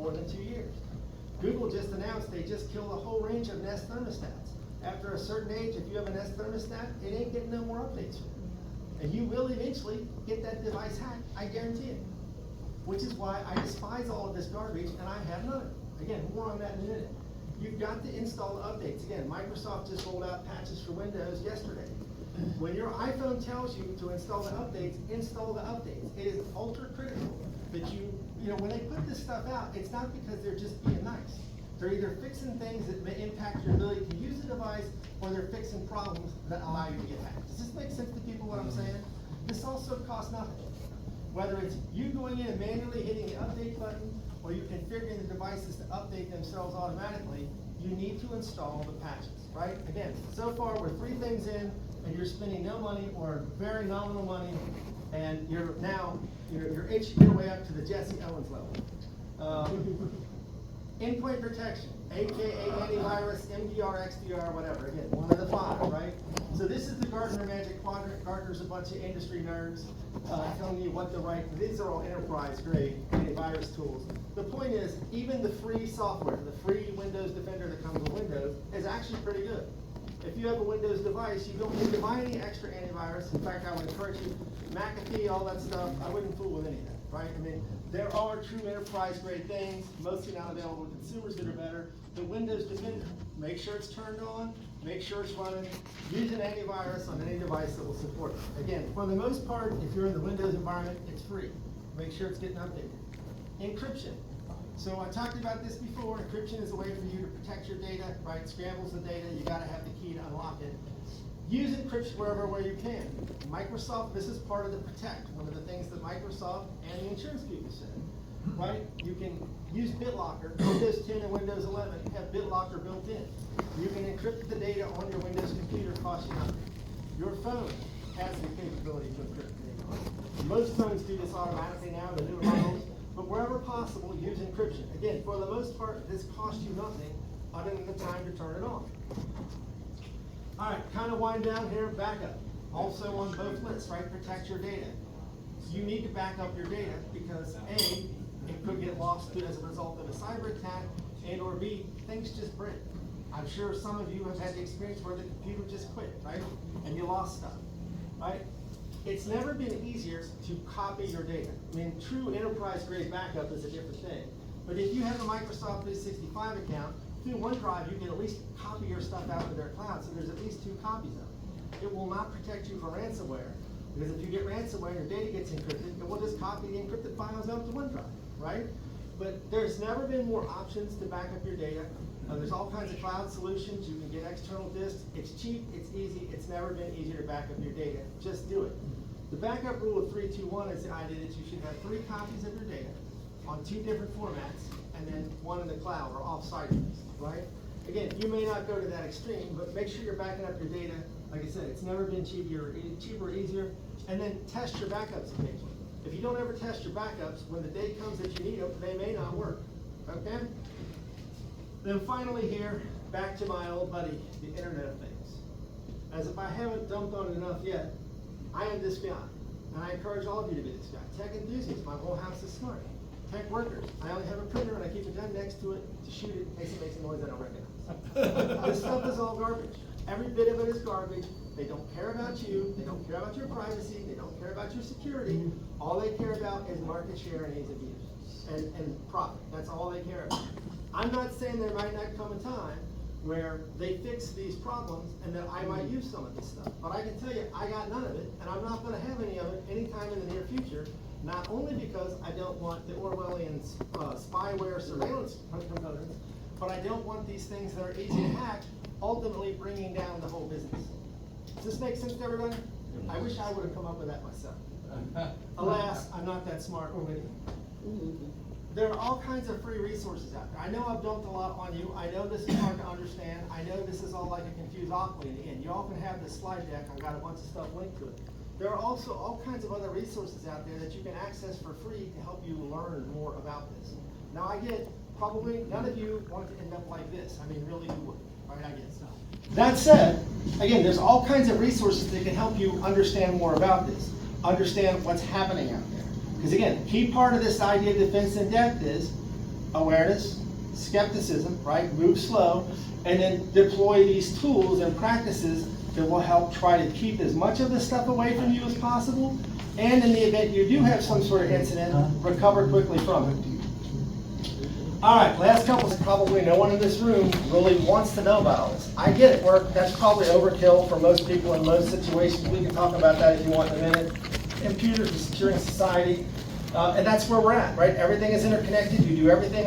more than 2 years. Google just announced they just killed a whole range of Nest thermostats. After a certain age, if you have a Nest thermostat, it ain't getting no more updates from it. And you will eventually get that device hacked, I guarantee it. Which is why I despise all of this garbage, and I have none of it. Again, more on that in a minute. You've got to install the updates. Again, Microsoft just rolled out patches for Windows yesterday. When your iPhone tells you to install the updates, install the updates. It is ultra critical that you know, when they put this stuff out, it's not because they're just being nice. They're either fixing things that may impact your ability to use the device, or they're fixing problems that allow you to get hacked. Does this make sense to people what I'm saying? This also costs nothing. Whether it's you going in and manually hitting the update button, or you configuring the devices to update themselves automatically, you need to install the patches, right? Again, so far we're 3 things in, and you're spending no money or very nominal money, and you're itching your way up to the Jesse Owens level. Endpoint protection, aka antivirus, MDR, XDR, whatever. Again, one of the 5, right? So this is the Gartner Magic Quadrant. Gartner's a bunch of industry nerds telling you what to write. These are all enterprise-grade antivirus tools. The point is, even the free software, the free Windows Defender that comes with Windows, is actually pretty good. If you have a Windows device, you don't need to buy any extra antivirus. In fact, I would encourage you, McAfee, all that stuff, I wouldn't fool with any of that, right? I mean, there are true enterprise-grade things, mostly not available to consumers that are better. The Windows Defender, make sure it's turned on, make sure it's running, use an antivirus on any device that will support it. Again, for the most part, if you're in the Windows environment, it's free. Make sure it's getting updated. Encryption. So I talked about this before. Encryption is a way for you to protect your data, right? It scrambles the data. You got to have the key to unlock it. Use encryption where you can. Microsoft, this is part of the Protect, one of the things that Microsoft and the insurance people said, right? You can use BitLocker. Windows 10 and Windows 11 have BitLocker built in. You can encrypt the data on your Windows computer, cost you nothing. Your phone has the capability to encrypt the data. Most phones do this automatically now, the newer models. But wherever possible, use encryption. Again, for the most part, this costs you nothing other than the time to turn it on. All right, kind of wind down here, backup. Also on both lists, right? Protect your data. You need to back up your data because A, it could get lost as a result of a cyber attack, and or B, things just break. I'm sure some of you have had the experience where the computer just quit, right? And you lost stuff, right? It's never been easier to copy your data. I mean, true enterprise-grade backup is a different thing. But if you have a Microsoft 365 account, through OneDrive, you can at least copy your stuff out to their cloud, so there's at least 2 copies of it. It will not protect you from ransomware, because if you get ransomware and your data gets encrypted, it will just copy the encrypted files out to OneDrive, right? But there's never been more options to back up your data. There's all kinds of cloud solutions. You can get external disks. It's cheap, it's easy, it's never been easier to back up your data. Just do it. The backup rule of 3-2-1 is the idea that you should have 3 copies of your data on 2 different formats, and then 1 in the cloud or off-site, right? Again, you may not go to that extreme, but make sure you're backing up your data. Like I said, it's never been cheaper or easier. And then test your backups occasionally. If you don't ever test your backups, when the day comes that you need them, they may not work, okay? Then finally here, back to my old buddy, the Internet of Things. As if I haven't dumped on it enough yet, I am this guy, and I encourage all of you to be this guy. Tech enthusiasts, my whole house is smart. Tech workers, I only have a printer and I keep a gun next to it to shoot it in case it makes a noise I don't recognize. This stuff is all garbage. Every bit of it is garbage. They don't care about you. They don't care about your privacy. They don't care about your security. All they care about is market share and ease of use and profit. That's all they care about. I'm not saying there might not come a time where they fix these problems and that I might use some of this stuff. But I can tell you, I got none of it, and I'm not going to have any of it anytime in the near future, not only because I don't want the Orwellian spyware surveillance components, but I don't want these things that are easy to hack ultimately bringing down the whole business. Does this make sense to everybody? I wish I would have come up with that myself. Alas, I'm not that smart or witty. There are all kinds of free resources out there. I know I've dumped a lot on you. I know this is hard to understand. I know this is all like a confused awfully in the end. You often have this slide deck. I've got a bunch of stuff linked to it. There are also all kinds of other resources out there that you can access for free to help you learn more about this. Now I get, probably none of you want to end up like this. I mean, really, who would? Right, I guess not. That said, again, there's all kinds of resources that can help you understand more about this, understand what's happening out there. Because again, key part of this idea of defense in depth is awareness, skepticism, right? Move slow, and then deploy these tools and practices that will help try to keep as much of this stuff away from you as possible, and in the event you do have some sort of incident, recover quickly from it. All right, last couple, probably no one in this room really wants to know about all this. I get it, that's probably overkill for most people in most situations. We can talk about that if you want in a minute. Computers are securing society, and that's where we're at, right? Everything is interconnected, you do everything